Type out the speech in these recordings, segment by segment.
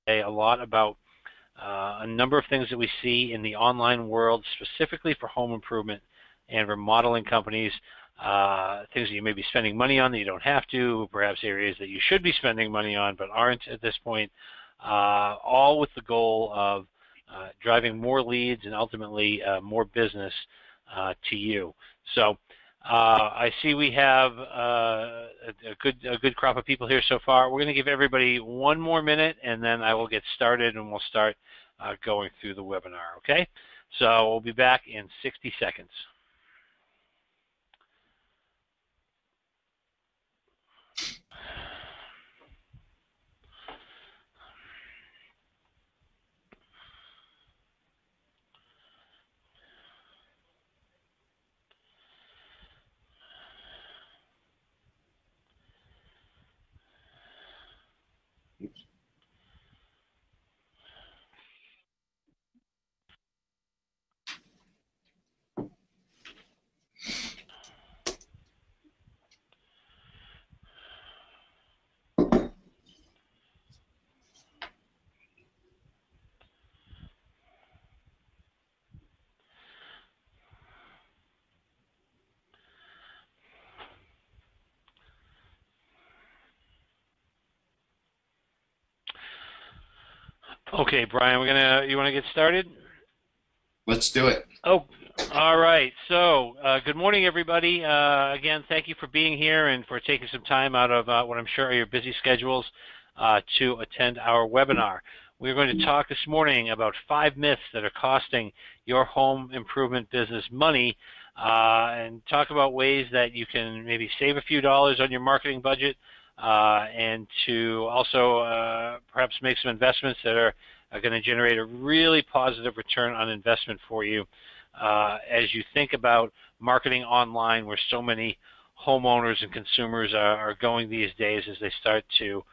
a lot about a number of things that we see in the online world, specifically for home improvement and remodeling companies, things that you may be spending money on that you don't have to, perhaps areas that you should be spending money on but aren't at this point, all with the goal of driving more leads and ultimately more business to you. So I see we have a good crop of people here so far. We're going to give everybody one more minute, and then I will get started, and we'll start going through the webinar, okay? So we'll be back in 60 seconds. Okay, Brian, you want to get started? Let's do it. Oh, all right. So, good morning, everybody. Again, thank you for being here and for taking some time out of what I'm sure are your busy schedules to attend our webinar. We're going to talk this morning about 5 myths that are costing your home improvement business money, and talk about ways that you can maybe save a few dollars on your marketing budget, and to also perhaps make some investments that are going to generate a really positive return on investment for you as you think about marketing online, where so many homeowners and consumers are going these days as they start to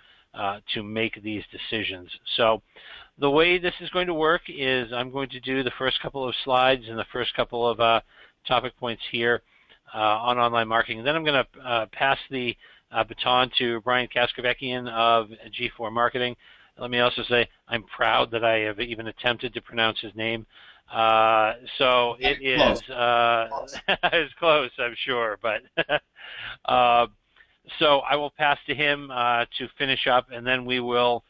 make these decisions. So the way this is going to work is I'm going to do the first couple of slides and the first couple of topic points here on online marketing. Then I'm going to pass the baton to Brian Kaskavalciyan of gFour Marketing. Let me also say I'm proud that I have even attempted to pronounce his name. So it is it's close, I'm sure, but so I will pass to him to finish up, and then we will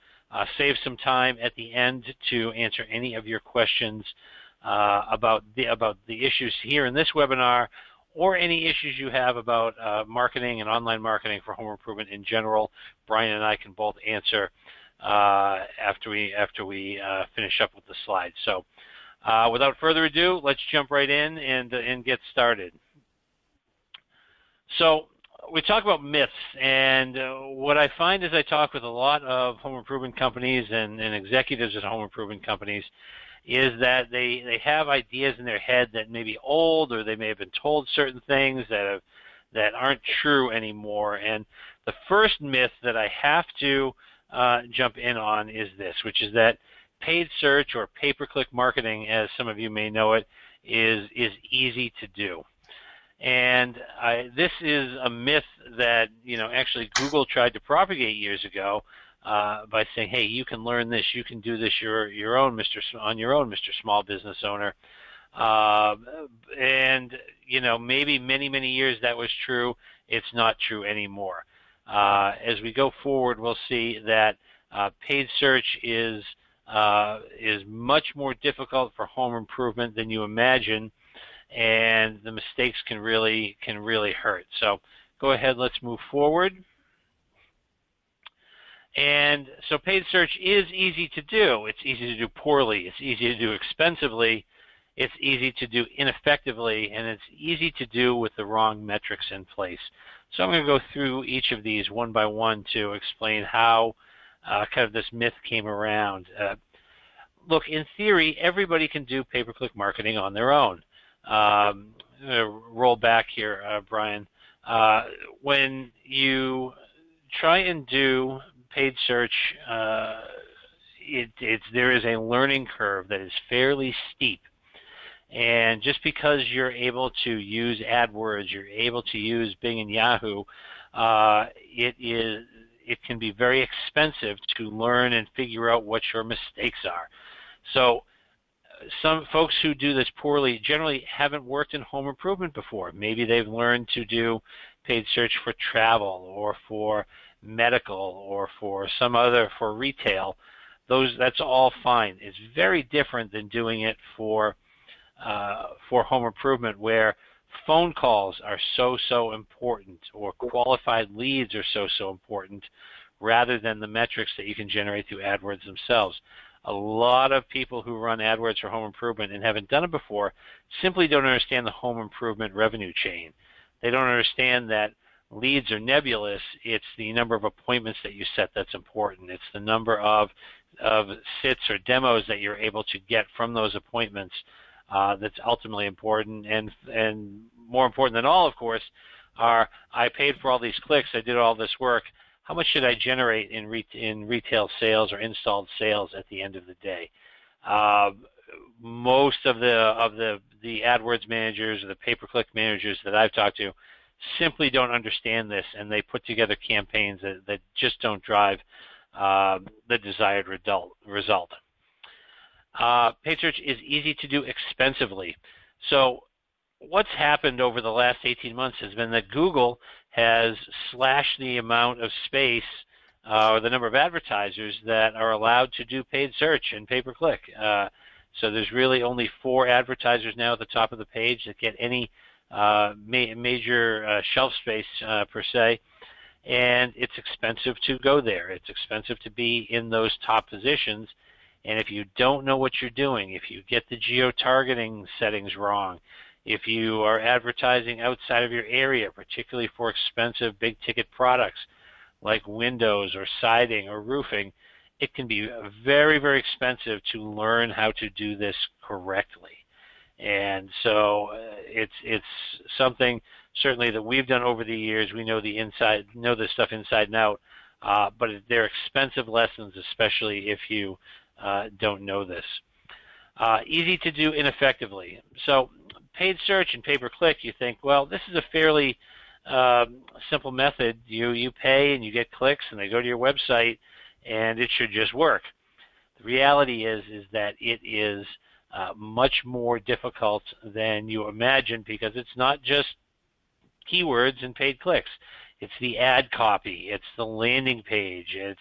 save some time at the end to answer any of your questions about the issues here in this webinar, or any issues you have about marketing and online marketing for home improvement in general. Brian and I can both answer after we finish up with the slides. So without further ado, let's jump right in and get started. So we talk about myths, and what I find as I talk with a lot of home improvement companies and executives at home improvement companies is that they have ideas in their head that may be old, or they may have been told certain things that aren't true anymore. And the first myth that I have to jump in on is this, which is that paid search, or pay-per-click marketing, as some of you may know it, is easy to do. And this is a myth that actually Google tried to propagate years ago by saying, hey, you can learn this, you can do this on your own, Mr. Small Business Owner. And maybe many years that was true. It's not true anymore. As we go forward, we'll see that paid search is much more difficult for home improvement than you imagine, and the mistakes can really hurt. So go ahead, let's move forward. And so paid search is easy to do. It's easy to do poorly. It's easy to do expensively. It's easy to do ineffectively, and it's easy to do with the wrong metrics in place. So I'm going to go through each of these one by one to explain how kind of this myth came around. Look, in theory, everybody can do pay-per-click marketing on their own. Roll back here, Brian. When you try and do paid search, there is a learning curve that is fairly steep. And just because you're able to use AdWords, you're able to use Bing and Yahoo, it can be very expensive to learn and figure out what your mistakes are. So some folks who do this poorly generally haven't worked in home improvement before. Maybe they've learned to do paid search for travel or for medical or for some other, for retail. That's all fine. It's very different than doing it for home improvement, where phone calls are so important, or qualified leads are so important, rather than the metrics that you can generate through AdWords themselves. A lot of people who run AdWords for home improvement and haven't done it before simply don't understand the home improvement revenue chain. They don't understand that leads are nebulous. It's the number of appointments that you set that's important. It's the number of sits or demos that you're able to get from those appointments that's ultimately important. And more important than all, of course, are, I paid for all these clicks, I did all this work, how much should I generate in retail sales or installed sales at the end of the day? Most of the AdWords managers or the pay-per-click managers that I've talked to simply don't understand this, and they put together campaigns that just don't drive the desired result. Paid search is easy to do expensively. So what's happened over the last 18 months has been that Google has slashed the amount of space or the number of advertisers that are allowed to do paid search and pay-per-click. So there's really only 4 advertisers now at the top of the page that get any major shelf space per se, and it's expensive to go there. It's expensive to be in those top positions, and if you don't know what you're doing, if you get the geo-targeting settings wrong, if you are advertising outside of your area, particularly for expensive big-ticket products like windows or siding or roofing, it can be very, very expensive to learn how to do this correctly. And so it's something certainly that we've done over the years. We know this stuff inside and out, but they're expensive lessons, especially if you don't know this. Easy to do ineffectively. So paid search and pay-per-click, you think, well, this is a fairly simple method. You pay and you get clicks and they go to your website and it should just work. The reality is that it is much more difficult than you imagine, because it's not just keywords and paid clicks. It's the ad copy, it's the landing page, it's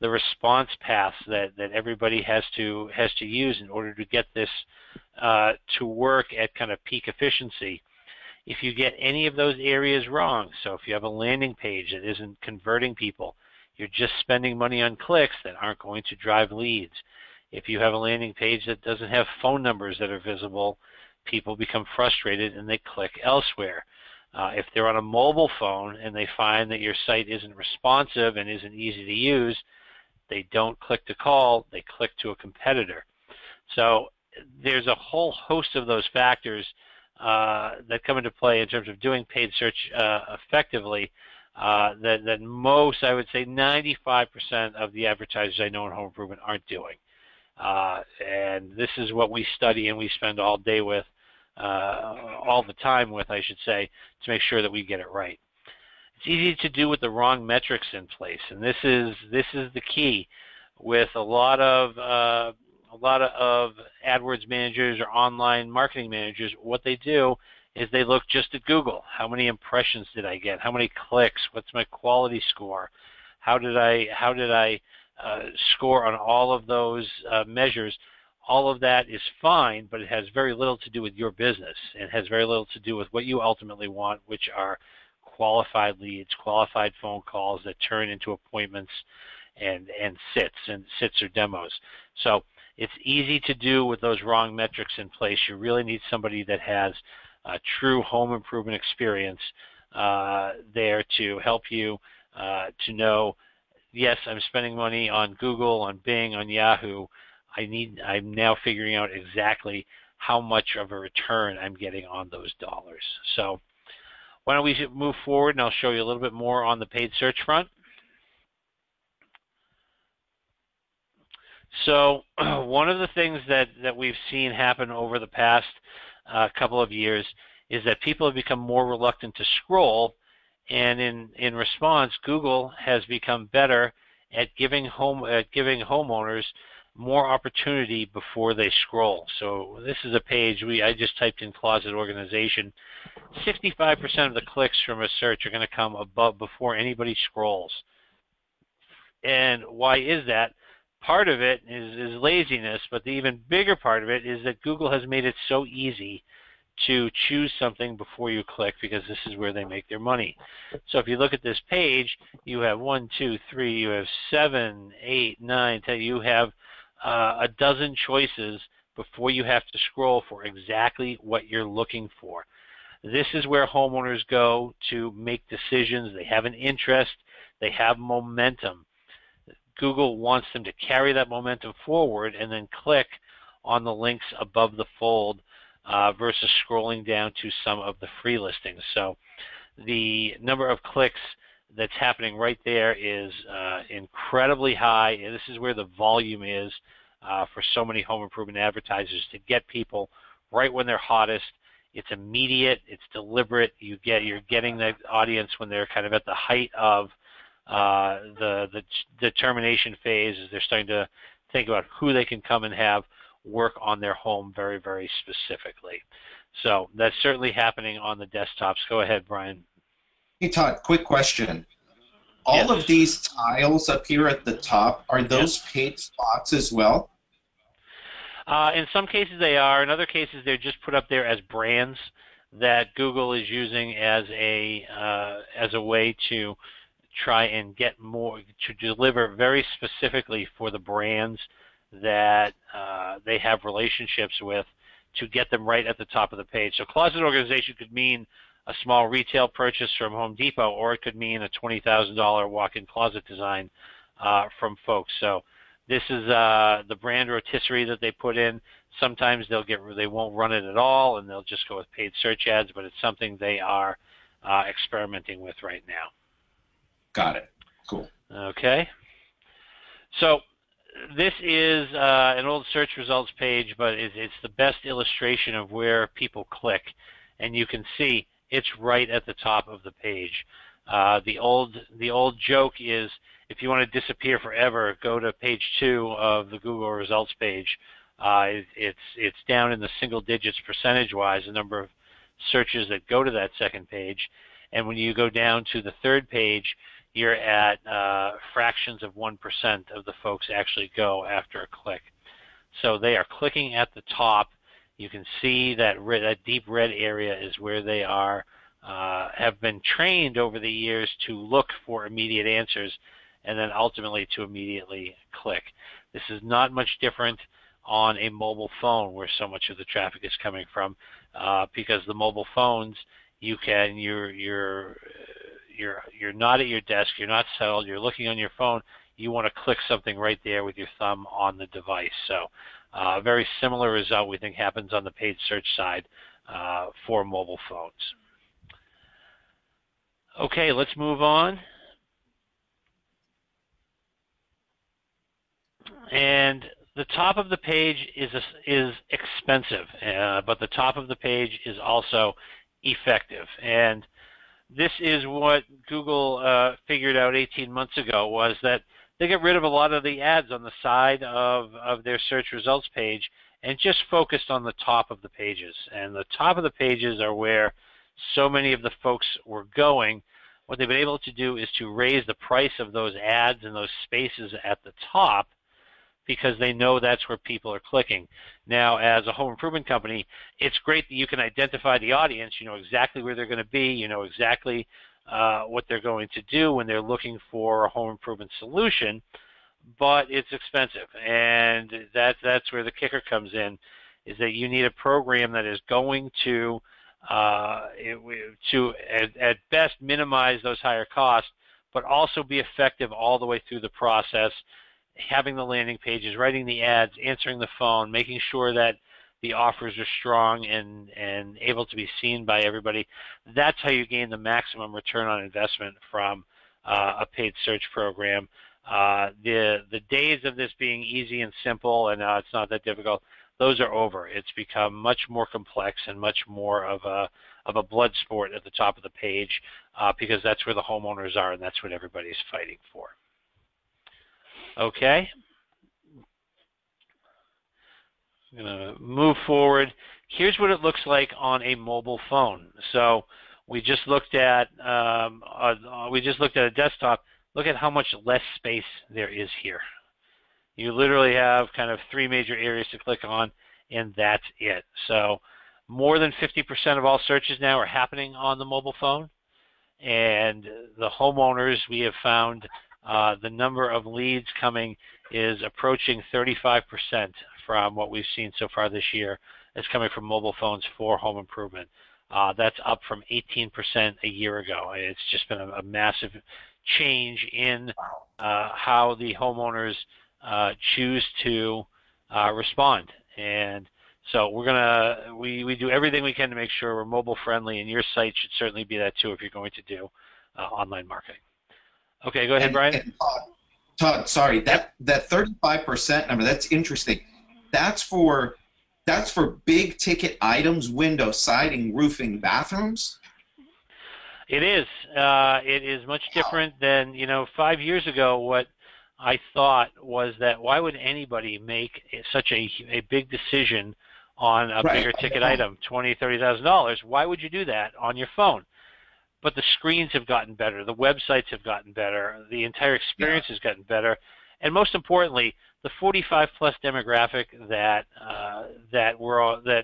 the response paths that everybody has to use in order to get this to work at kind of peak efficiency. If you get any of those areas wrong, so if you have a landing page that isn't converting people, you're just spending money on clicks that aren't going to drive leads. If you have a landing page that doesn't have phone numbers that are visible, people become frustrated and they click elsewhere. If they're on a mobile phone and they find that your site isn't responsive and isn't easy to use, they don't click to call, they click to a competitor. So there's a whole host of those factors that come into play in terms of doing paid search effectively that most, I would say 95% of the advertisers I know in home improvement aren't doing. And this is what we study and we spend all day with, all the time with, I should say, to make sure that we get it right. It's easy to do with the wrong metrics in place, and this is the key with a lot of AdWords managers or online marketing managers. What they do is they look just at Google. How many impressions did I get? How many clicks? What's my quality score? How did I score on all of those measures? All of that is fine, but it has very little to do with your business. It has very little to do with what you ultimately want, which are qualified leads, qualified phone calls that turn into appointments and sits or demos. So it's easy to do with those wrong metrics in place. You really need somebody that has a true home improvement experience there to help you to know, yes, I'm spending money on Google, on Bing, on Yahoo. I'm now figuring out exactly how much of a return I'm getting on those dollars. So why don't we move forward and I'll show you a little bit more on the paid search front. So one of the things that we've seen happen over the past couple of years is that people have become more reluctant to scroll And in response, Google has become better at giving homeowners more opportunity before they scroll. So this is a page I just typed in closet organization. 65% of the clicks from a search are going to come before anybody scrolls. And why is that? Part of it is laziness, but the even bigger part of it is that Google has made it so easy to choose something before you click, because this is where they make their money. So if you look at this page, you have 1, 2, 3, you have 7, 8, 9, 10. You have a dozen choices before you have to scroll for exactly what you're looking for. This is where homeowners go to make decisions. They have an interest. They have momentum. Google wants them to carry that momentum forward and then click on the links above the fold versus scrolling down to some of the free listings. So the number of clicks that's happening right there is incredibly high, and this is where the volume is for so many home improvement advertisers to get people right when they're hottest. It's immediate, it's deliberate. You're getting the audience when they're kind of at the height of the determination phase, as they're starting to think about who they can come and have work on their home very, very specifically. So that's certainly happening on the desktops. Go ahead, Brian. Hey, Todd, quick question. Yes. All of these tiles up here at the top, are those paid spots as well? In some cases they are. In other cases they're just put up there as brands that Google is using as a way to try and get more, to deliver very specifically for the brands that they have relationships with, to get them right at the top of the page. So closet organization could mean a small retail purchase from Home Depot, or it could mean a $20,000 walk-in closet design from folks. So this is the brand rotisserie that they put in. Sometimes they won't run it at all, and they'll just go with paid search ads, but it's something they are experimenting with right now. Got it. Cool. Okay. So this is an old search results page, but it's the best illustration of where people click, and you can see it's right at the top of the page. The old joke is, if you want to disappear forever, go to page 2 of the Google results page. It's down in the single digits percentage-wise, the number of searches that go to that second page, and when you go down to the third page, you're at fractions of 1% of the folks actually go after a click. So they are clicking at the top. You can see that deep red area is where they have been trained over the years to look for immediate answers and then ultimately to immediately click. This is not much different on a mobile phone, where so much of the traffic is coming from, because the mobile phones, you're not at your desk, you're not settled, you're looking on your phone, you want to click something right there with your thumb on the device. So a very similar result we think happens on the paid search side for mobile phones. Okay, let's move on. And the top of the page is expensive, but the top of the page is also effective. And this is what Google figured out 18 months ago, was that they get rid of a lot of the ads on the side of their search results page and just focused on the top of the pages. And the top of the pages are where so many of the folks were going. What they've been able to do is to raise the price of those ads and those spaces at the top, because they know that's where people are clicking. Now, as a home improvement company, it's great that you can identify the audience. You know exactly where they're going to be. You know exactly what they're going to do when they're looking for a home improvement solution, but it's expensive. And that's where the kicker comes in, is that you need a program that is going to at best minimize those higher costs, but also be effective all the way through the process, having the landing pages, writing the ads, answering the phone, making sure that the offers are strong and able to be seen by everybody. That's how you gain the maximum return on investment from a paid search program. The days of this being easy and simple and it's not that difficult, those are over. It's become much more complex and much more of a blood sport at the top of the page because that's where the homeowners are and that's what everybody's fighting for. Okay. I'm going to move forward. Here's what it looks like on a mobile phone. So we just looked at a desktop. Look at how much less space there is here. You literally have kind of 3 major areas to click on, and that's it. So more than 50% of all searches now are happening on the mobile phone. And the homeowners, we have found the number of leads coming is approaching 35% from what we've seen so far this year. It's coming from mobile phones for home improvement. That's up from 18% a year ago. It's just been a massive change in how the homeowners choose to respond. And so we do everything we can to make sure we're mobile friendly, and your site should certainly be that too if you're going to do online marketing. Okay, go ahead, Brian. And Todd, sorry, that 35% number, that's interesting. That's for big ticket items, window, siding, roofing, bathrooms? It is. It is much different than, 5 years ago. What I thought was that why would anybody make such a big decision on a bigger ticket item, $20,000, $30,000? Why would you do that on your phone? But the screens have gotten better, the websites have gotten better, the entire experience has gotten better, and most importantly, the 45-plus demographic that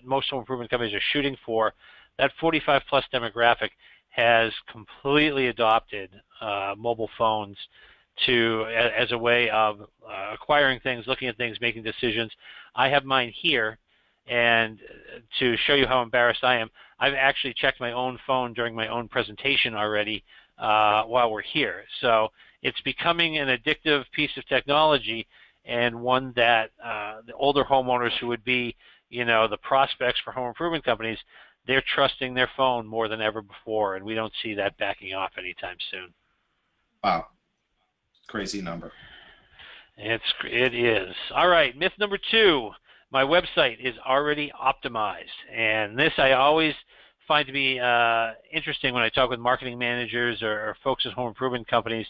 most home improvement companies are shooting for, that 45-plus demographic has completely adopted mobile phones as a way of acquiring things, looking at things, making decisions. I have mine here, and to show you how embarrassed I am, I've actually checked my own phone during my own presentation already while we're here. So it's becoming an addictive piece of technology, and one that the older homeowners who would be, the prospects for home improvement companies, they're trusting their phone more than ever before, and we don't see that backing off anytime soon. Wow. Crazy number. It is. All right, myth number 2. My website is already optimized, and this I always find to be interesting when I talk with marketing managers or folks at home improvement companies.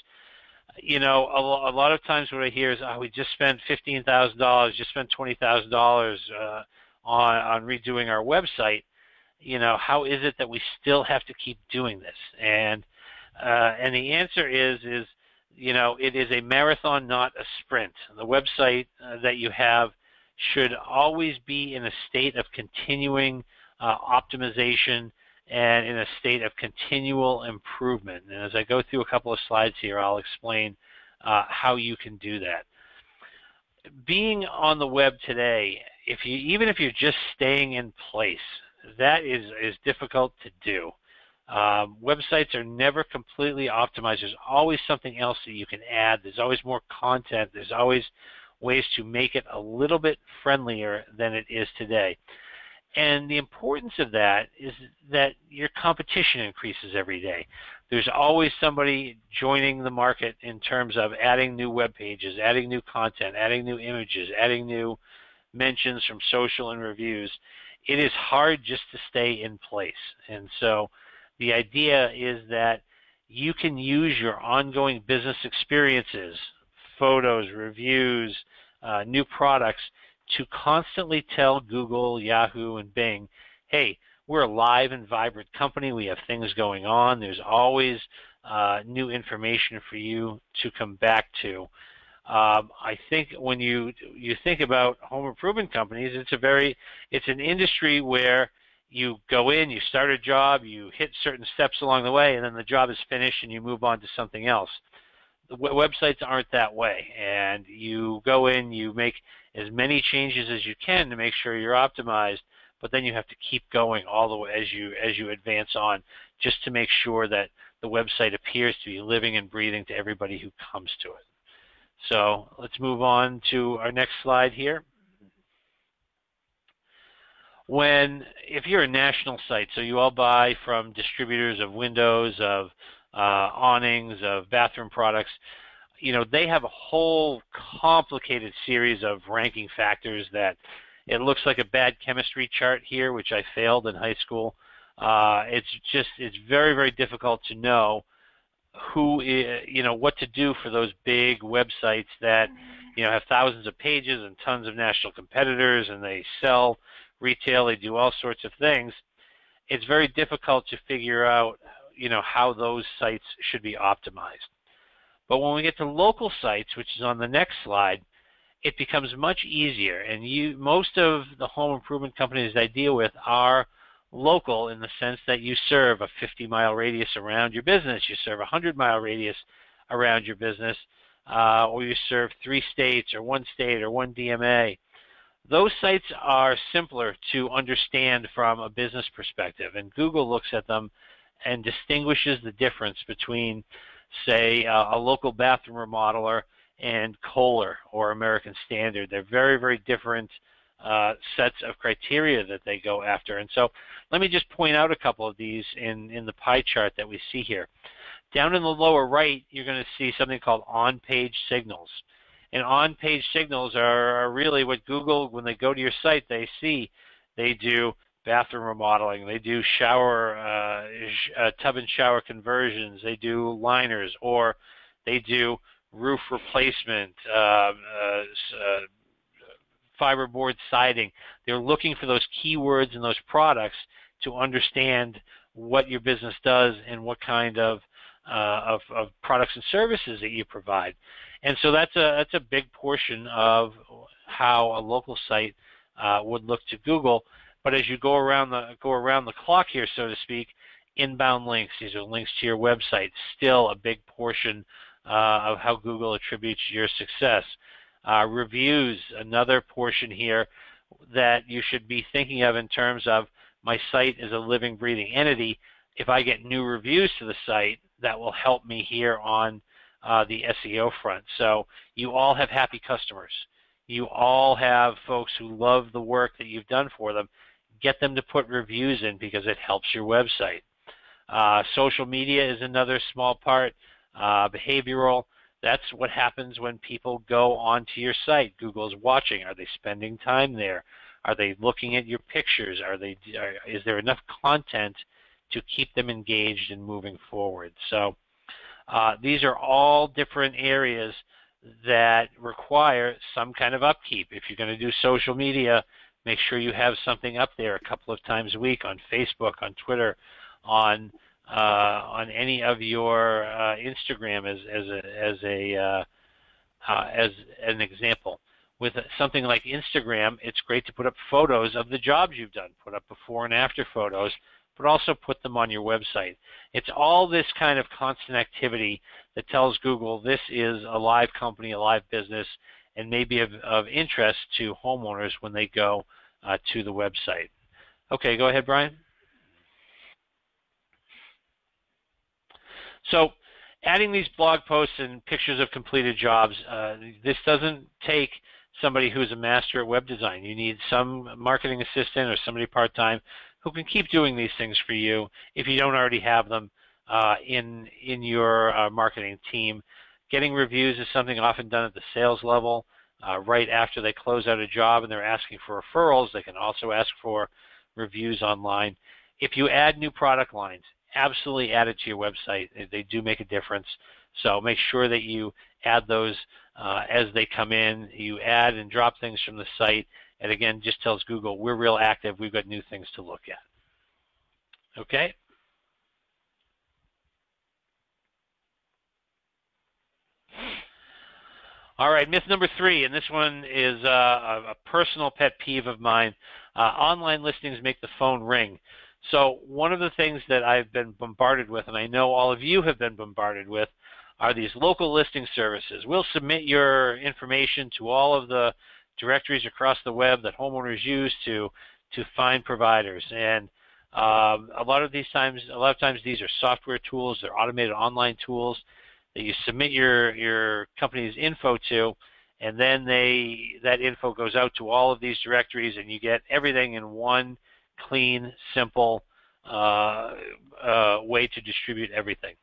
A lot of times what I hear is, we just spent $15,000, just spent $20,000 on redoing our website. How is it that we still have to keep doing this? And the answer is it is a marathon, not a sprint. The website that you have should always be in a state of continuing optimization and in a state of continual improvement. And as I go through a couple of slides here, I'll explain how you can do that. Being on the web today, even if you're just staying in place, that is difficult to do. Websites are never completely optimized. There's always something else that you can add. There's always more content. There's always ways to make it a little bit friendlier than it is today. And the importance of that is that your competition increases every day. There's always somebody joining the market in terms of adding new web pages, adding new content, adding new images, adding new mentions from social and reviews. It is hard just to stay in place. And so the idea is that you can use your ongoing business experiences, photos, reviews, new products, to constantly tell Google, Yahoo, and Bing, hey, we're a live and vibrant company. We have things going on. There's always new information for you to come back to. I think when you think about home improvement companies, it's an industry where you go in, you start a job, you hit certain steps along the way, and then the job is finished and you move on to something else. The websites aren't that way, and you go in, you make as many changes as you can to make sure you're optimized, but then you have to keep going all the way as you advance on, just to make sure that the website appears to be living and breathing to everybody who comes to it. So let's move on to our next slide here. If you're a national site, so you all buy from distributors of windows, of awnings, of bathroom products, they have a whole complicated series of ranking factors that it looks like a bad chemistry chart here, which I failed in high school. It's very, very difficult to know what to do for those big websites that have thousands of pages and tons of national competitors, and they sell retail, they do all sorts of things. It's very difficult to figure out how those sites should be optimized. But when we get to local sites, which is on the next slide, it becomes much easier. And most of the home improvement companies I deal with are local in the sense that you serve a 50-mile radius around your business, you serve a 100-mile radius around your business, or you serve 3 states or 1 state or 1 DMA. Those sites are simpler to understand from a business perspective, and Google looks at them and distinguishes the difference between, say, a local bathroom remodeler and Kohler or American Standard. They're very, very different sets of criteria that they go after. And so let me just point out a couple of these in the pie chart that we see here. Down in the lower right, you're going to see something called on-page signals. And on-page signals are really what Google, when they go to your site, they see. They do bathroom remodeling, they do shower, tub and shower conversions, they do liners, or they do roof replacement, fiberboard siding. They're looking for those keywords and those products to understand what your business does and what kind of products and services that you provide. And so that's a big portion of how a local site would look to Google. But as you go around the clock here, so to speak, inbound links, these are links to your website, still a big portion of how Google attributes your success. Reviews, another portion here that you should be thinking of in terms of my site is a living, breathing entity. If I get new reviews to the site, that will help me here on the SEO front. So you all have happy customers. You all have folks who love the work that you've done for them. Get them to put reviews in because it helps your website. Social media is another small part. Behavioral, that's what happens when people go onto your site. Google's watching. Are they spending time there? Are they looking at your pictures? Is there enough content to keep them engaged and moving forward? So these are all different areas that require some kind of upkeep. If you're going to do social media, make sure you have something up there a couple of times a week on Facebook, on Twitter, on any of your Instagram as an example. With something like Instagram, it's great to put up photos of the jobs you've done, put up before and after photos, but also put them on your website. It's all this kind of constant activity that tells Google this is a live company, a live business, and maybe of interest to homeowners when they go to the website. Okay, go ahead, Brian. So adding these blog posts and pictures of completed jobs, this doesn't take somebody who's a master at web design. You need some marketing assistant or somebody part-time who can keep doing these things for you if you don't already have them in your marketing team. Getting reviews is something often done at the sales level. Right after they close out a job and they're asking for referrals, they can also ask for reviews online. If you add new product lines, absolutely add it to your website. They do make a difference. So make sure that you add those as they come in. You add and drop things from the site. And again, just tells Google, we're real active. We've got new things to look at. Okay? All right, myth number 3, and this one is a personal pet peeve of mine. Online listings make the phone ring. So one of the things that I've been bombarded with, and I know all of you have been bombarded with, are these local listing services. We'll submit your information to all of the directories across the web that homeowners use to find providers. And a lot of times these are software tools, they're automated online tools that you submit your company's info to, and then that info goes out to all of these directories, and you get everything in one clean, simple way to distribute everything.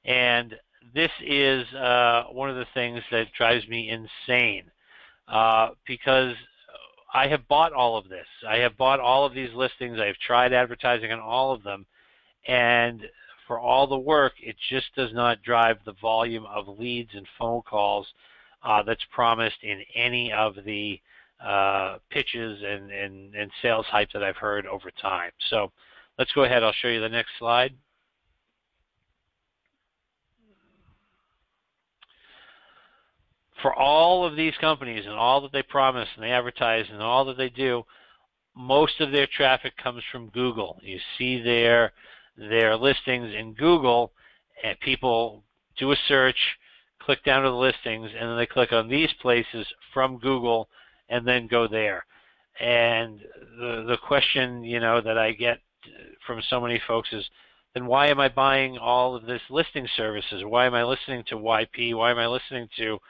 And this is one of the things that drives me insane because I have bought all of this. I have bought all of these listings. I have tried advertising on all of them, and for all the work, it just does not drive the volume of leads and phone calls that's promised in any of the pitches and sales hype that I've heard over time. So let's go ahead. I'll show you the next slide. For all of these companies and all that they promise and they advertise and all that they do, most of their traffic comes from Google. You see their listings in Google, and people do a search, click down to the listings, and then they click on these places from Google and then go there. And the question, you know, that I get from so many folks is, then why am I buying all of this listing services? Why am I listening to YP? Why am I listening to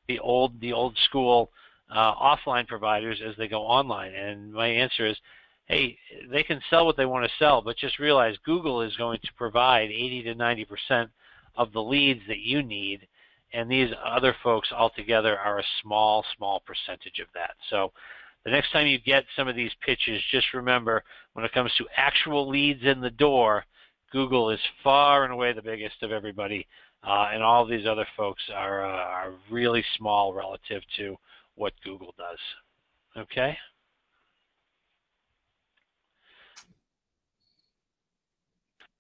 the old school offline providers as they go online? And my answer is, hey, they can sell what they want to sell, but just realize Google is going to provide 80 to 90% of the leads that you need, and these other folks altogether are a small percentage of that. So the next time you get some of these pitches, just remember, when it comes to actual leads in the door, Google is far and away the biggest of everybody, and all of these other folks are really small relative to what Google does. Okay?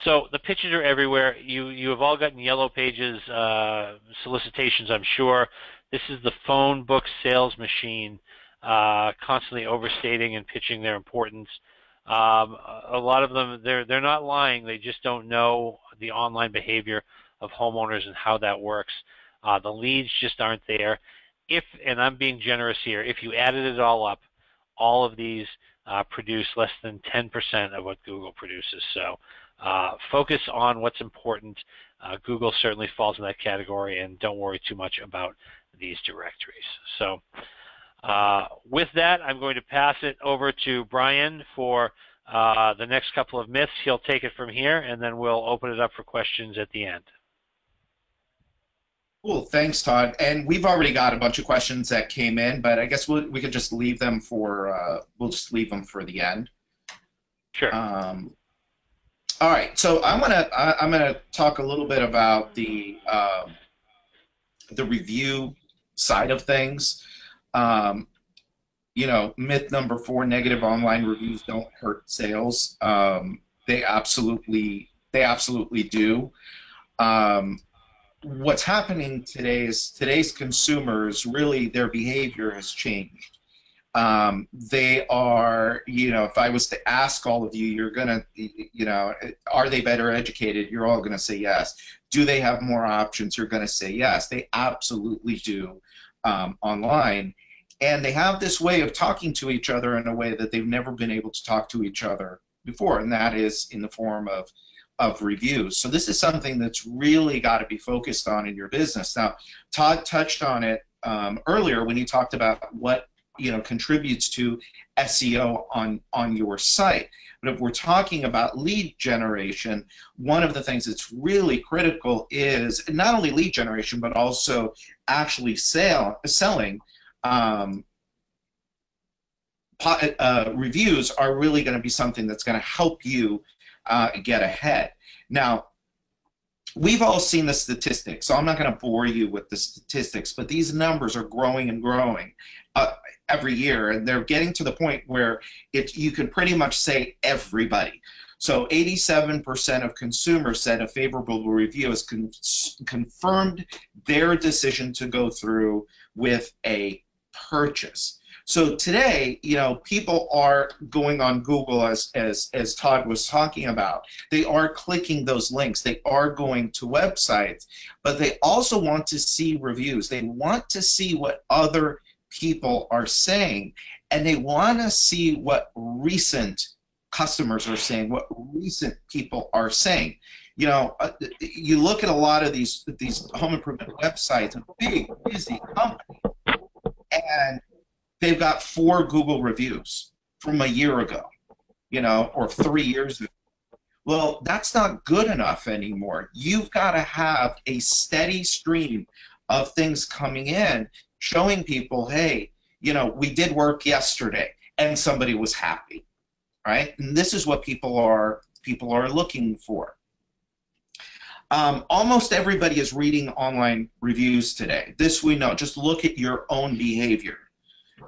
So the pitches are everywhere. You have all gotten Yellow Pages solicitations, I'm sure. This is the phone book sales machine, constantly overstating and pitching their importance. A lot of them, they're not lying. They just don't know the online behavior of homeowners and how that works. The leads just aren't there. And I'm being generous here, if you added it all up, all of these produce less than 10% of what Google produces. So focus on what's important. Google certainly falls in that category, and don't worry too much about these directories. So with that, I'm going to pass it over to Brian for the next couple of myths. He'll take it from here, and then we'll open it up for questions at the end. Cool, thanks, Todd. And we've already got a bunch of questions that came in, but I guess we could just leave them for we'll just leave them for the end. Sure. All right, so I'm gonna talk a little bit about the review side of things. You know, myth number 4: negative online reviews don't hurt sales. They absolutely do. What's happening today is today's consumers, really, their behavior has changed. They are, you know, if I was to ask all of you, you're gonna, you know, are they better educated? You're all gonna say yes. Do they have more options? You're gonna say yes. They absolutely do online. And they have this way of talking to each other in a way that they've never been able to talk to each other before, and that is in the form of reviews. So this is something that's really got to be focused on in your business. Now, Todd touched on it earlier when he talked about what, you know, contributes to SEO on your site. But if we're talking about lead generation, one of the things that's really critical is not only lead generation, but also actually selling. Reviews are really going to be something that's going to help you get ahead. Now, we've all seen the statistics, so I'm not going to bore you with the statistics, but these numbers are growing and growing every year, and they're getting to the point where you can pretty much say everybody. So 87% of consumers said a favorable review has confirmed their decision to go through with a purchase. So today, you know, people are going on Google, as Todd was talking about. They are clicking those links. They are going to websites, but they also want to see reviews. They want to see what other people are saying, and they want to see what recent customers are saying, what recent people are saying. You know, you look at a lot of these home improvement websites, a big, busy company, and they've got 4 Google reviews from a year ago, you know, or 3 years ago. Well, that's not good enough anymore. You've got to have a steady stream of things coming in, showing people, hey, we did work yesterday and somebody was happy, right? And this is what people are looking for. Almost everybody is reading online reviews today. This we know. Just look at your own behavior.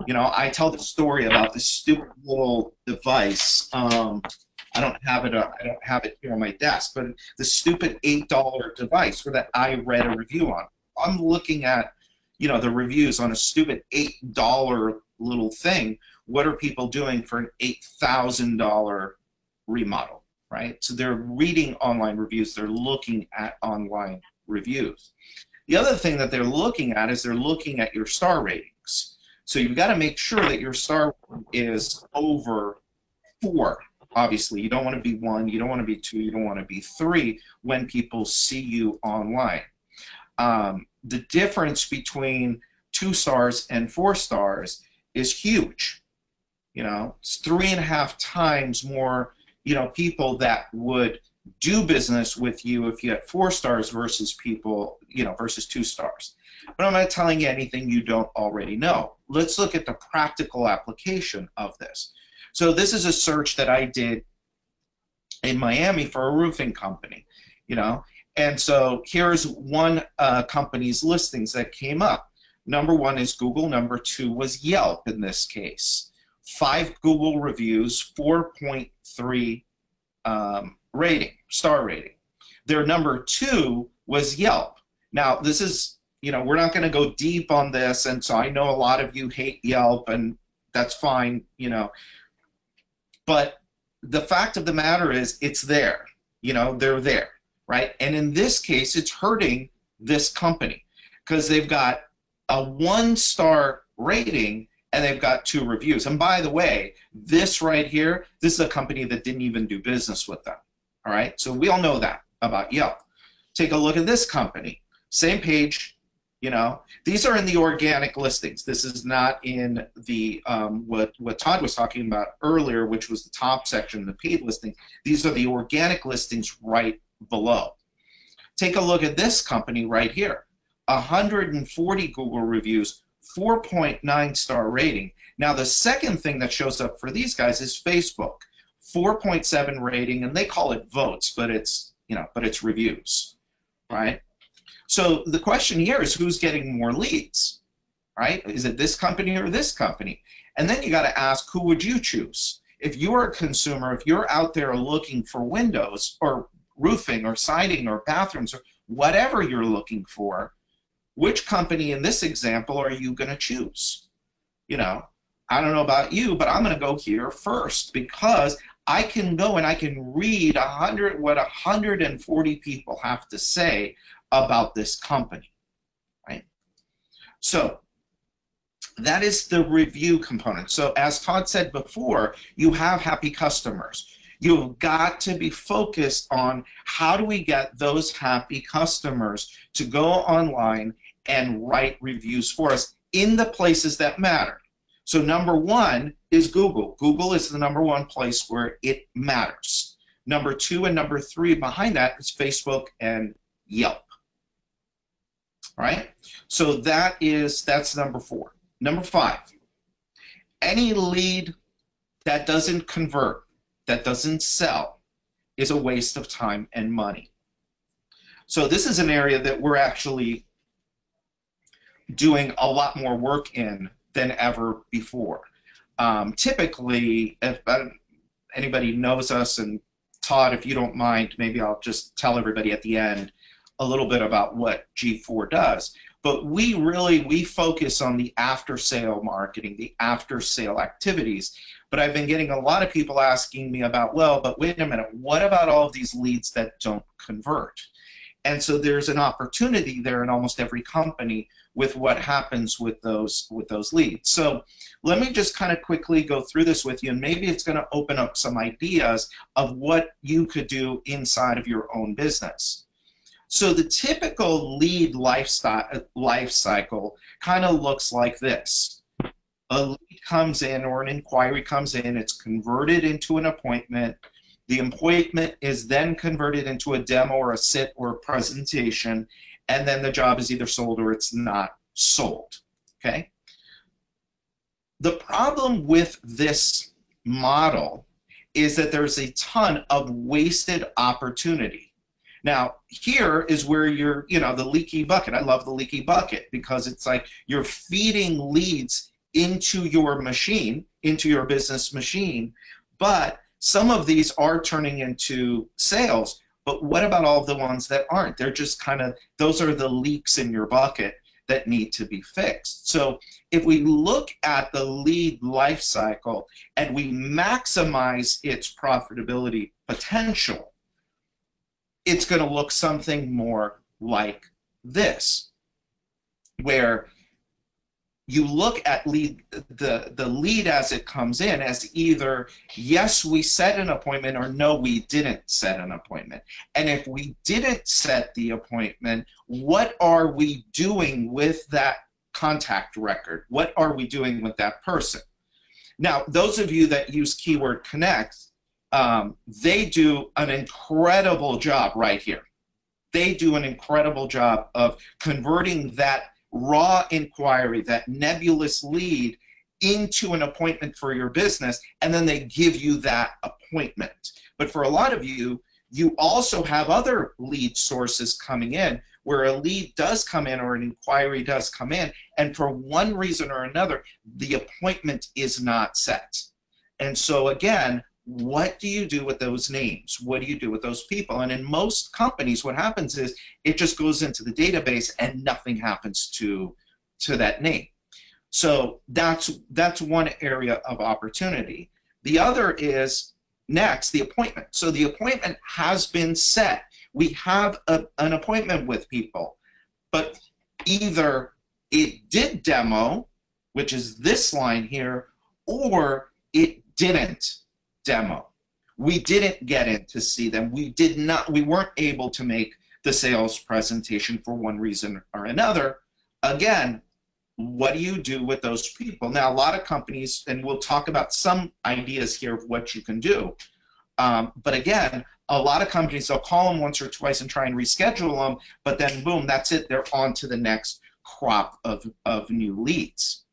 I tell the story about this stupid little device. I don't have it here on my desk, but the stupid $8 device that I read a review on. I'm looking at, the reviews on a stupid $8 little thing. What are people doing for an $8,000 remodel, right? So they're reading online reviews. They're looking at online reviews. The other thing that they're looking at is they're looking at your star ratings. So you've got to make sure that your star is over 4. Obviously, you don't want to be 1, you don't want to be 2, you don't want to be 3 when people see you online. The difference between 2 stars and 4 stars is huge. It's 3.5 times more, people that would do business with you if you had 4 stars versus people, versus 2 stars. But I'm not telling you anything you don't already know. Let's look at the practical application of this. So this is a search that I did in Miami for a roofing company, and so here's one company's listings that came up. Number 1 is Google. Number 2 was Yelp in this case. 5 Google reviews, 4.3 star rating. Their number 2 was Yelp. Now this is, we're not going to go deep on this, and so I know a lot of you hate Yelp, and that's fine, but the fact of the matter is it's there. They're there, right? And in this case, it's hurting this company because they've got a 1-star rating and they've got 2 reviews. And by the way, this right here, this is a company that didn't even do business with them, all right? So we all know that about Yelp. Take a look at this company. Same page. These are in the organic listings. This is not in the what Todd was talking about earlier, which was the top section, the paid listing. These are the organic listings right below. Take a look at this company right here. 140 Google reviews, 4.9 star rating. Now the second thing that shows up for these guys is Facebook. 4.7 rating, and they call it votes, but it's it's reviews, right? So the question here is who's getting more leads, right? Is it this company or this company? And then you got to ask, who would you choose? If you're a consumer, if you're out there looking for windows or roofing or siding or bathrooms or whatever you're looking for, which company in this example are you going to choose? I don't know about you, but I'm going to go here first because I can go and I can read what 140 people have to say about this company, right? So that is the review component. So as Todd said before, you have happy customers. You've got to be focused on how do we get those happy customers to go online and write reviews for us in the places that matter. So number 1 is Google. Google is the number 1 place where it matters. Number 2 and number 3 behind that is Facebook and Yelp. Right? So that's number 4. Number 5, any lead that doesn't convert, that doesn't sell, is a waste of time and money. So this is an area that we're actually doing a lot more work in than ever before. Typically, if anybody knows us, and Todd, if you don't mind, maybe I'll just tell everybody at the end a little bit about what gFour does. But we focus on the after-sale marketing, the after-sale activities. But I've been getting a lot of people asking me about, well, but wait a minute, what about all of these leads that don't convert? And so there's an opportunity there in almost every company with what happens with those leads. So let me just kind of quickly go through this with you, and maybe it's going to open up some ideas of what you could do inside of your own business. So the typical lead life cycle kind of looks like this. A lead comes in, or an inquiry comes in, it's converted into an appointment. The appointment is then converted into a demo or a sit or a presentation, and then the job is either sold or it's not sold. Okay? The problem with this model is that there's a ton of wasted opportunity. Now, here is where you're, the leaky bucket. I love the leaky bucket because it's like you're feeding leads into your machine, into your business machine, but some of these are turning into sales. But what about all the ones that aren't? They're just kind of, those are the leaks in your bucket that need to be fixed. So if we look at the lead life cycle and we maximize its profitability potential, it's going to look something more like this, where you look at the lead as it comes in as either, yes, we set an appointment, or no, we didn't set an appointment. And if we didn't set the appointment, what are we doing with that contact record? What are we doing with that person? Now, those of you that use Keyword Connect, they do an incredible job right here. They do an incredible job of converting that raw inquiry, that nebulous lead, into an appointment for your business, and then they give you that appointment. But for a lot of you, you also have other lead sources coming in where a lead does come in or an inquiry does come in, and for one reason or another, the appointment is not set. And so again, what do you do with those names? What do you do with those people? And in most companies, what happens is it just goes into the database and nothing happens to that name. So that's one area of opportunity. The other is, next, the appointment. So the appointment has been set. We have an appointment with people, but either it did demo, which is this line here, or it didn't demo. We didn't get in to see them. We weren't able to make the sales presentation for one reason or another. Again, what do you do with those people? Now, a lot of companies, and we'll talk about some ideas here of what you can do, but again, a lot of companies, they'll call them once or twice and try and reschedule them, but then boom, that's it. They're on to the next crop of new leads.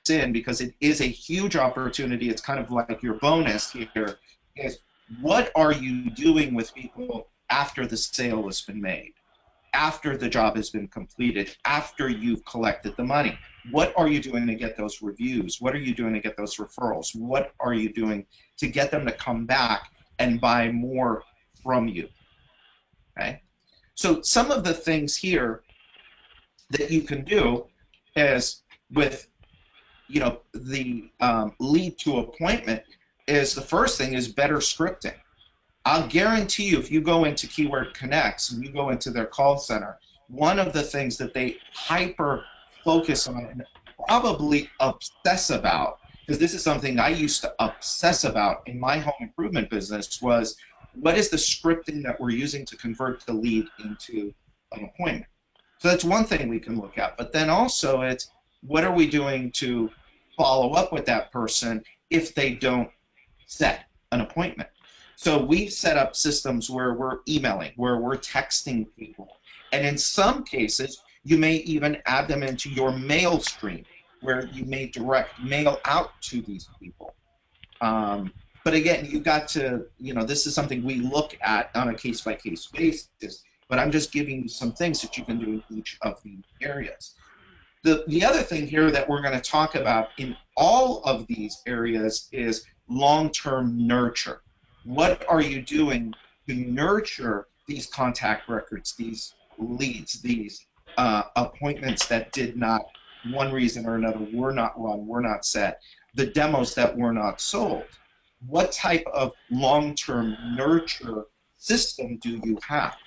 In because it is a huge opportunity. It's kind of like your bonus here is, what are you doing with people after the sale has been made, after the job has been completed, after you've collected the money? What are you doing to get those reviews? What are you doing to get those referrals? What are you doing to get them to come back and buy more from you? Okay, so some of the things here that you can do is with the lead to appointment is, the first thing is better scripting. I'll guarantee you, if you go into Keyword Connects and you go into their call center, one of the things that they hyper focus on and probably obsess about, because this is something I used to obsess about in my home improvement business, was what is the scripting that we're using to convert the lead into an appointment. So that's one thing we can look at. But then also it's, what are we doing to follow up with that person if they don't set an appointment? So we've set up systems where we're emailing, where we're texting people. And in some cases, you may even add them into your mail stream, where you may direct mail out to these people. But again, you've got to, this is something we look at on a case-by-case basis, but I'm just giving you some things that you can do in each of the areas. The other thing here that we're going to talk about in all of these areas is long-term nurture. What are you doing to nurture these contact records, these leads, these appointments that did not, one reason or another, were not run, were not set, the demos that were not sold? What type of long-term nurture system do you have?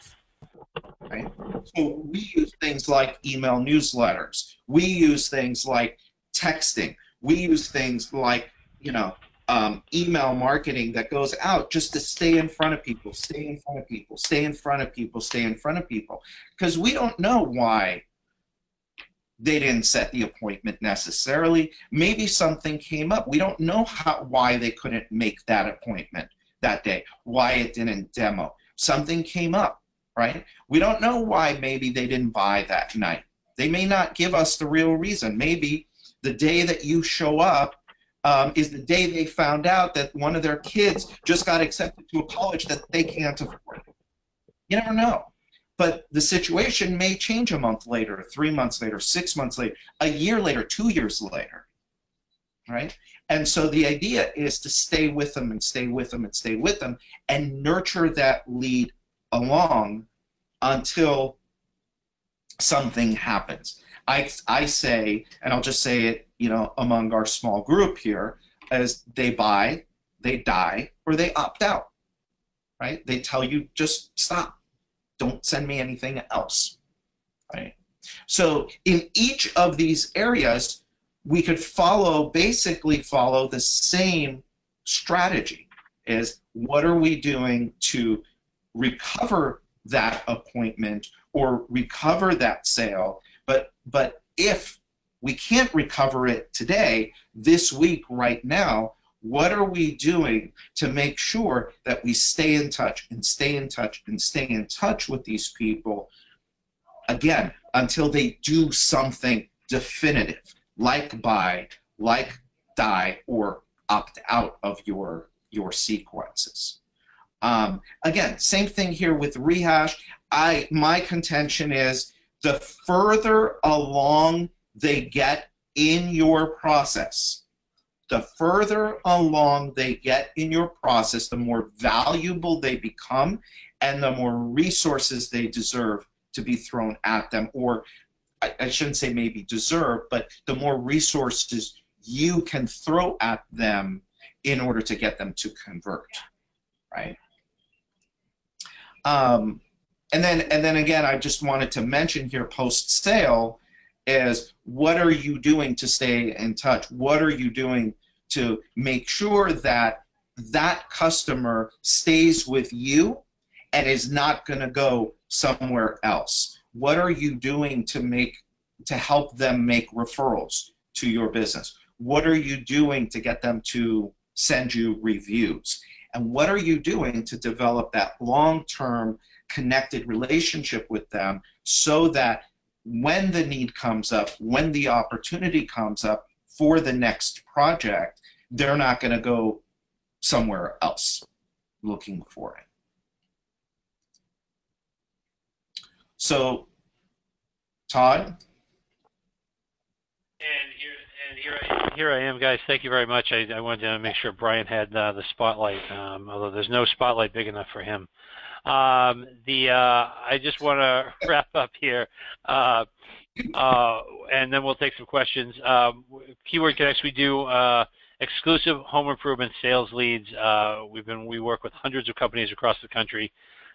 Right? So we use things like email newsletters. We use things like texting. We use things like, email marketing that goes out just to stay in front of people, stay in front of people, stay in front of people, stay in front of people. Because we don't know why they didn't set the appointment necessarily. Maybe something came up. We don't know why they couldn't make that appointment that day, why it didn't demo. Something came up, right? We don't know why maybe they didn't buy that night. They may not give us the real reason. Maybe the day that you show up is the day they found out that one of their kids just got accepted to a college that they can't afford. You never know. But the situation may change a month later, 3 months later, 6 months later, a year later, 2 years later, right? And so the idea is to stay with them and stay with them and stay with them and nurture that lead along until something happens. I say, and I'll just say it, among our small group here, as they buy, they die, or they opt out, right? They tell you, just stop. Don't send me anything else, right? So in each of these areas, we could basically follow the same strategy. Is what are we doing to recover that appointment or recover that sale? But if we can't recover it today, this week, right now, what are we doing to make sure that we stay in touch and stay in touch and stay in touch with these people, again, until they do something definitive, like buy, like die, or opt out of your sequences. Again, same thing here with rehash. My contention is the further along they get in your process, the further along they get in your process, the more valuable they become and the more resources they deserve to be thrown at them. Or I shouldn't say maybe deserve, but the more resources you can throw at them in order to get them to convert, right? And then again, I just wanted to mention here post-sale is what are you doing to stay in touch? What are you doing to make sure that that customer stays with you and is not going to go somewhere else? What are you doing to help them make referrals to your business? What are you doing to get them to send you reviews? And what are you doing to develop that long-term connected relationship with them so that when the need comes up, when the opportunity comes up for the next project, they're not going to go somewhere else looking for it. So, Todd? Here I am, guys. Thank you very much. I wanted to make sure Brian had the spotlight, although there's no spotlight big enough for him. I just want to wrap up here, and then we'll take some questions. Keyword Connects, we do exclusive home improvement sales leads. We work with hundreds of companies across the country.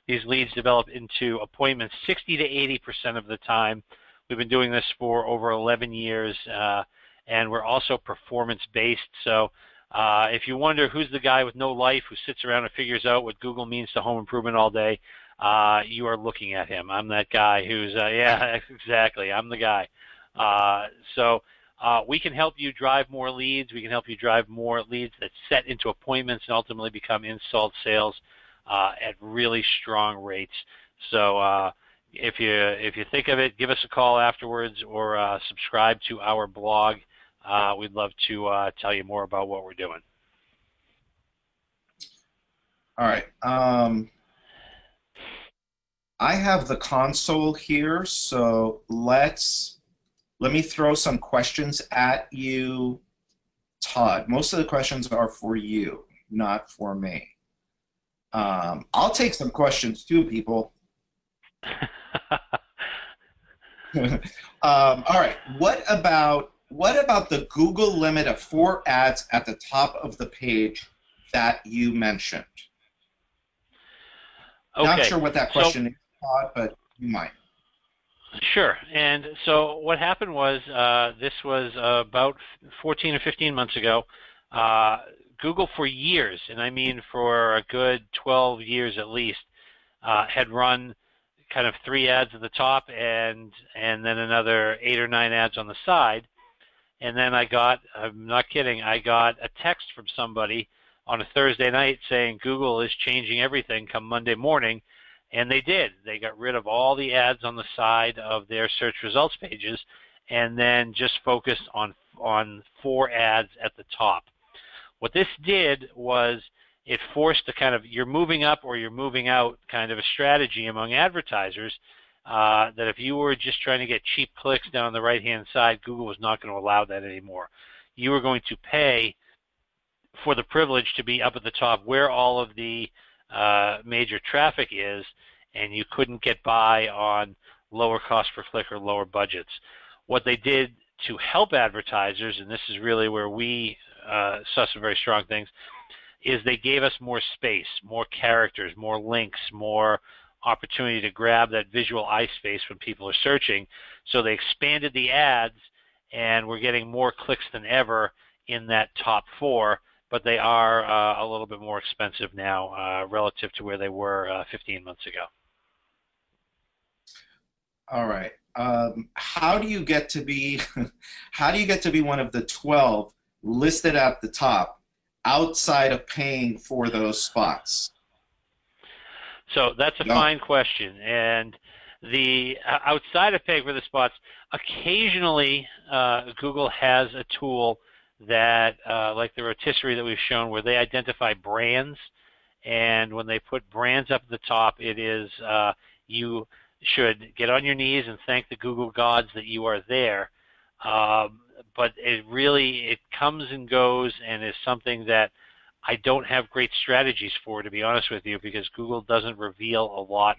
These leads develop into appointments 60 to 80% of the time. We've been doing this for over 11 years, and we're also performance-based. So if you wonder who's the guy with no life who sits around and figures out what Google means to home improvement all day, you are looking at him. I'm that guy who's, yeah, exactly, I'm the guy. So we can help you drive more leads. We can help you drive more leads that set into appointments and ultimately become installed sales at really strong rates. So if you think of it, give us a call afterwards or subscribe to our blog. We'd love to tell you more about what we're doing. All right. I have the console here, so let me throw some questions at you, Todd. Most of the questions are for you, not for me. I'll take some questions too, people. All right. What about the Google limit of 4 ads at the top of the page that you mentioned? Okay. Not sure what that question is, Todd, but you might. Sure. And so what happened was this was about 14 or 15 months ago. Uh, Google for years, and I mean for a good 12 years at least, had run kind of 3 ads at the top and then another 8 or 9 ads on the side. And then I'm not kidding, I got a text from somebody on a Thursday night saying Google is changing everything come Monday morning. And they did. They got rid of all the ads on the side of their search results pages and then just focused on 4 ads at the top. What this did was it forced a kind of you're moving up or you're moving out kind of a strategy among advertisers that if you were just trying to get cheap clicks down on the right-hand side, Google was not going to allow that anymore. You were going to pay for the privilege to be up at the top where all of the major traffic is, and you couldn't get by on lower cost per click or lower budgets. What they did to help advertisers, and this is really where we saw some very strong things, is they gave us more space, more characters, more links, more opportunity to grab that visual eye space when people are searching. So they expanded the ads, and we're getting more clicks than ever in that top 4, but they are a little bit more expensive now relative to where they were 15 months ago. All right. How do you get to be how do you get to be one of the 12 listed at the top outside of paying for those spots? So that's a fine question, and the outside of paying for the spots, occasionally Google has a tool that, like the rotisserie that we've shown, where they identify brands, and when they put brands up at the top, it is you should get on your knees and thank the Google gods that you are there. But it comes and goes and is something that I don't have great strategies for, to be honest with you, because Google doesn't reveal a lot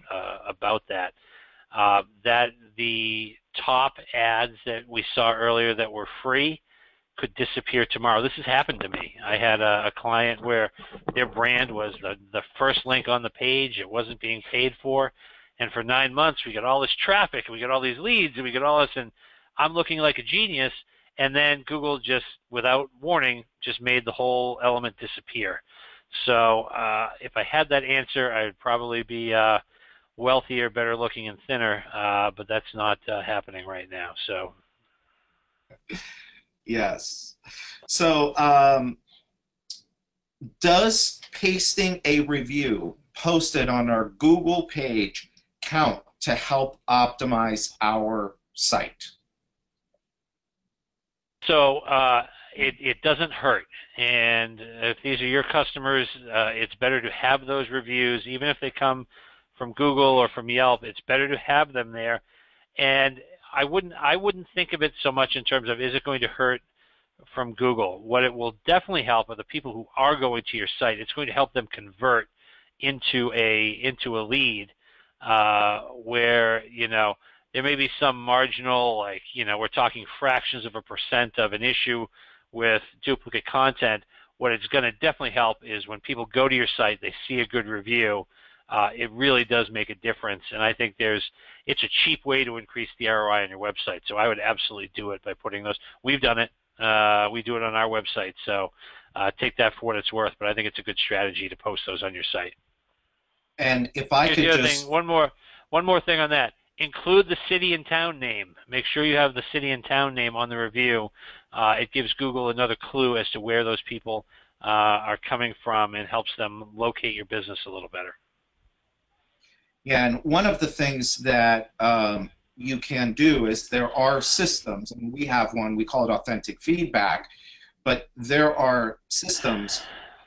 about that. That the top ads that we saw earlier that were free could disappear tomorrow. This has happened to me. I had a client where their brand was the first link on the page. It wasn't being paid for. And for 9 months, we got all this traffic, and we got all these leads, and we got all this, and I'm looking like a genius. And then Google just, without warning, just made the whole element disappear. So if I had that answer, I would probably be wealthier, better looking, and thinner, but that's not happening right now. So Yes. So does pasting a review posted on our Google page count to help optimize our site? So it doesn't hurt, and if these are your customers, it's better to have those reviews, even if they come from Google or from Yelp. It's better to have them there, and I wouldn't think of it so much in terms of is it going to hurt from Google. What it will definitely help are the people who are going to your site. It's going to help them convert into a lead where there may be some marginal, like, we're talking fractions of a % of an issue with duplicate content. What it's going to definitely help is when people go to your site, they see a good review. It really does make a difference, and I think it's a cheap way to increase the ROI on your website. So I would absolutely do it by putting those. We've done it. We do it on our website. So take that for what it's worth, but I think it's a good strategy to post those on your site. And if I Here's could the other just thing, one more thing on that. Include the city and town name. Make sure you have the city and town name on the review. It gives Google another clue as to where those people are coming from and helps them locate your business a little better. Yeah, and one of the things that you can do is there are systems, and we have one, we call it authentic feedback, but there are systems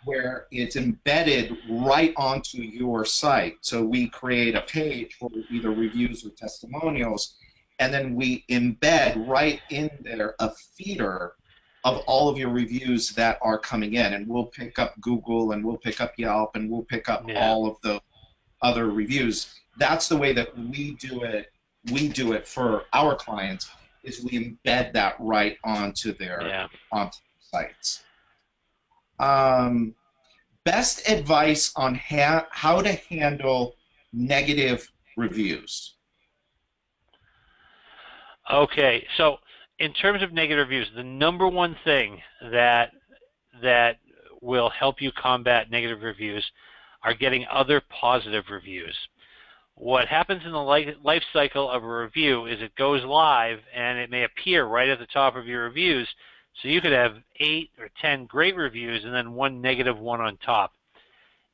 where it's embedded right onto your site. So we create a page for either reviews or testimonials, and then we embed right in there a feeder of all of your reviews that are coming in, and we'll pick up Google, and we'll pick up Yelp, and we'll pick up all of the other reviews. That's the way that we do it. We do it for our clients, is we embed that right onto their sites. Best advice on how to handle negative reviews. Okay, so in terms of negative reviews, the number one thing that will help you combat negative reviews are getting other positive reviews. What happens in the life cycle of a review is it goes live and it may appear right at the top of your reviews. So you could have 8 or 10 great reviews and then one negative one on top.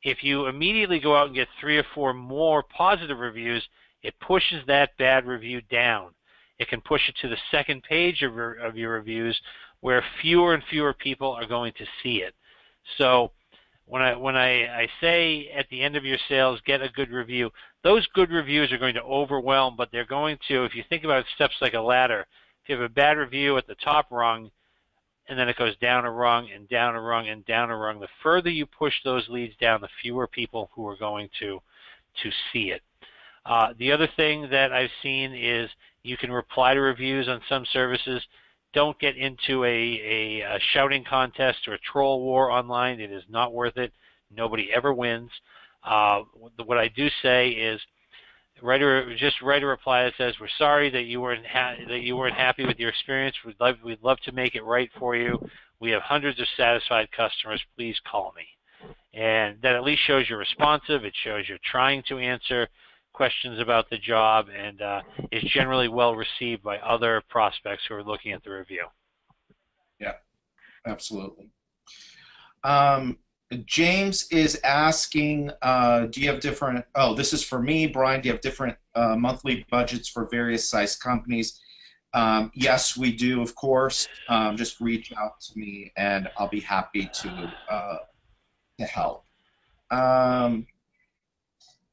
If you immediately go out and get 3 or 4 more positive reviews, it pushes that bad review down. It can push it to the second page of your reviews where fewer and fewer people are going to see it. So when I say at the end of your sales, get a good review, those good reviews are going to overwhelm, but they're going to, if you think about steps like a ladder, if you have a bad review at the top rung, and then it goes down a rung and down a rung and down a rung, the further you push those leads down, the fewer people who are going to see it. The other thing that I've seen is you can reply to reviews on some services. Don't get into a shouting contest or a troll war online. It is not worth it. Nobody ever wins. What I do say is just write a reply that says, "We're sorry that you weren't happy with your experience. We'd love to make it right for you. We have hundreds of satisfied customers. Please call me." And that at least shows you're responsive. It shows you're trying to answer questions about the job, and is generally well received by other prospects who are looking at the review. Yeah, absolutely. James is asking, do you have different, oh, this is for me, Brian, do you have different monthly budgets for various size companies? Yes, we do, of course. Just reach out to me, and I'll be happy to help.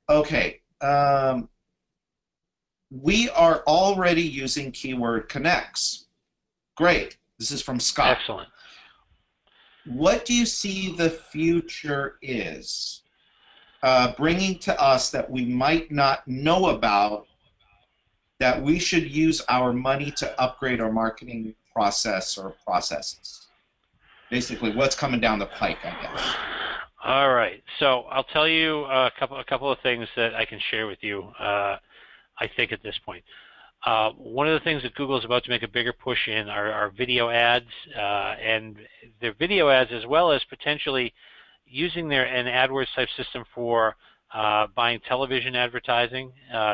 Okay. We are already using Keyword Connects. Great. This is from Scott. Excellent. What do you see the future is bringing to us that we might not know about, that we should use our money to upgrade our marketing process or processes? Basically, what's coming down the pike, I guess. All right. So I'll tell you a couple of things that I can share with you, I think, at this point. One of the things that Google is about to make a bigger push in are video ads, and their video ads, as well as potentially using an AdWords type system for buying television advertising.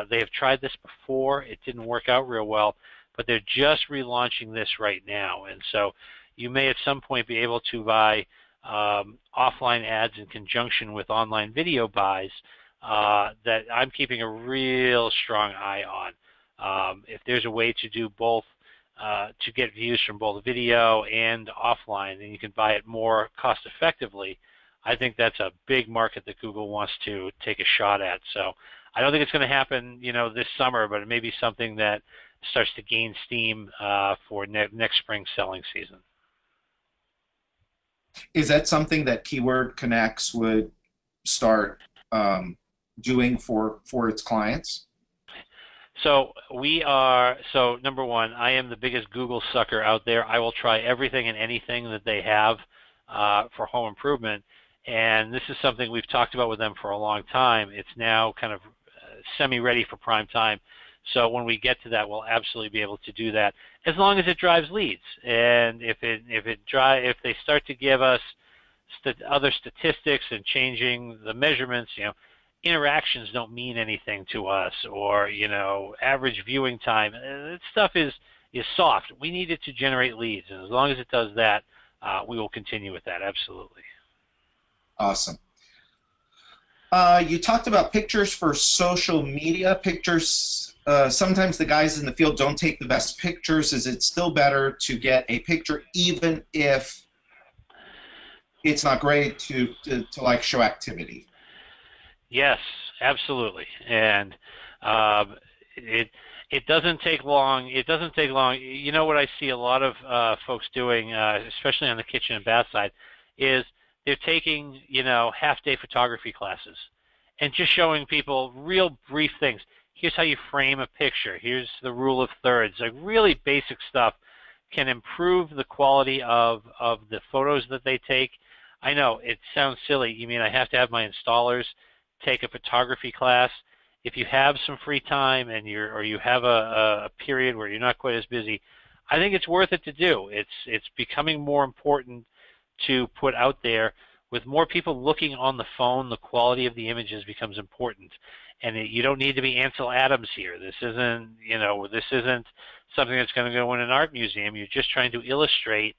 They have tried this before. It didn't work out real well, but they're just relaunching this right now. And so you may at some point be able to buy offline ads in conjunction with online video buys that I'm keeping a real strong eye on. If there's a way to do both, to get views from both video and offline, and you can buy it more cost effectively, I think that's a big market that Google wants to take a shot at. So I don't think it's going to happen, this summer, but it may be something that starts to gain steam for next spring selling season. Is that something that Keyword Connects would start doing for its clients? So number one, I am the biggest Google sucker out there. I will try everything and anything that they have for home improvement, and this is something we've talked about with them for a long time. It's now kind of semi-ready for prime time. So when we get to that, we'll absolutely be able to do that, as long as it drives leads. And if they start to give us other statistics and changing the measurements, interactions don't mean anything to us, or average viewing time. That stuff is soft. We need it to generate leads, and as long as it does that, we will continue with that. Absolutely. Awesome. You talked about pictures for social media. Pictures. Sometimes the guys in the field don't take the best pictures. Is it still better to get a picture, even if it's not great, to like show activity? Yes, absolutely. And it doesn't take long. It doesn't take long. You know what I see a lot of folks doing, especially on the kitchen and bath side, is they're taking half-day photography classes and just showing people real brief things. Here's how you frame a picture. Here's the rule of thirds. Like really basic stuff can improve the quality of the photos that they take. I know it sounds silly. You mean I have to have my installers take a photography class? if you have some free time and you have a period where you're not quite as busy, I think it's worth it to do. It's becoming more important to put out there. With more people looking on the phone, the quality of the images becomes important. And you don't need to be Ansel Adams here. This isn't, this isn't something that's going to go in an art museum. You're just trying to illustrate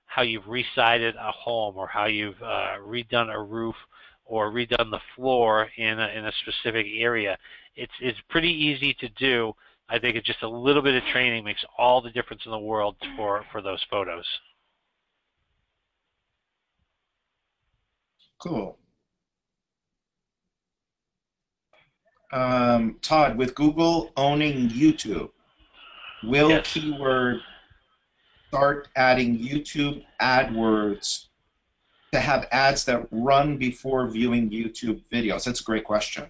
how you've resided a home, or how you've redone a roof, or redone the floor in a specific area. It's pretty easy to do. I think it's just a little bit of training makes all the difference in the world for those photos. Cool. Todd, with Google owning YouTube, will Yes. Keyword start adding YouTube AdWords to have ads that run before viewing YouTube videos? That's a great question.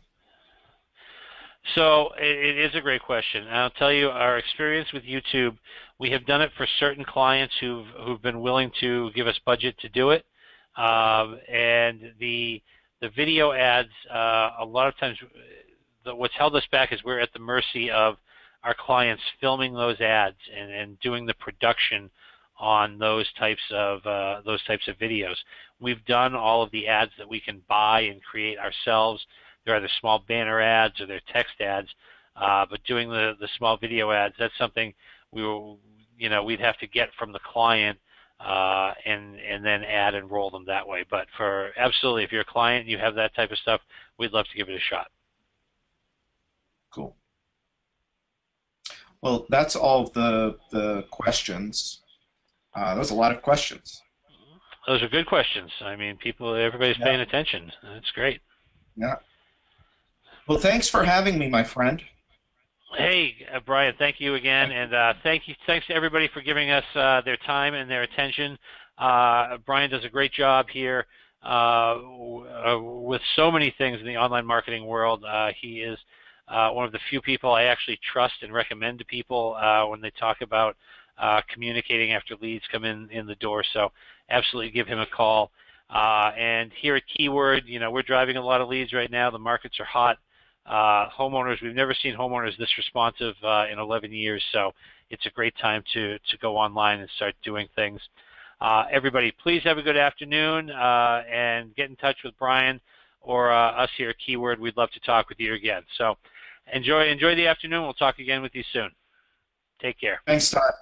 So it is a great question. And I'll tell you our experience with YouTube. We have done it for certain clients who've been willing to give us budget to do it. And the video ads, a lot of times, what's held us back is we're at the mercy of our clients filming those ads and doing the production on those types of videos. We've done all of the ads that we can buy and create ourselves. They're either small banner ads or they're text ads, but doing the small video ads, that's something we'd have to get from the client and then add and roll them that way. But absolutely, if you're a client and you have that type of stuff, we'd love to give it a shot. Cool. Well, that's all of the questions. There's a lot of questions. Those are good questions. I mean, everybody's paying attention. That's great. Yeah. Well, thanks for having me, my friend. Hey, Brian, thank you again, and thanks to everybody for giving us their time and their attention. Brian does a great job here with so many things in the online marketing world. He is one of the few people I actually trust and recommend to people when they talk about communicating after leads come in the door. So absolutely give him a call. And here at Keyword, we're driving a lot of leads right now. The markets are hot. Homeowners, we've never seen homeowners this responsive in 11 years, so it's a great time to go online and start doing things. Everybody, please have a good afternoon and get in touch with Brian or us here at Keyword. We'd love to talk with you again. So enjoy the afternoon. We'll talk again with you soon. Take care. Thanks, Todd.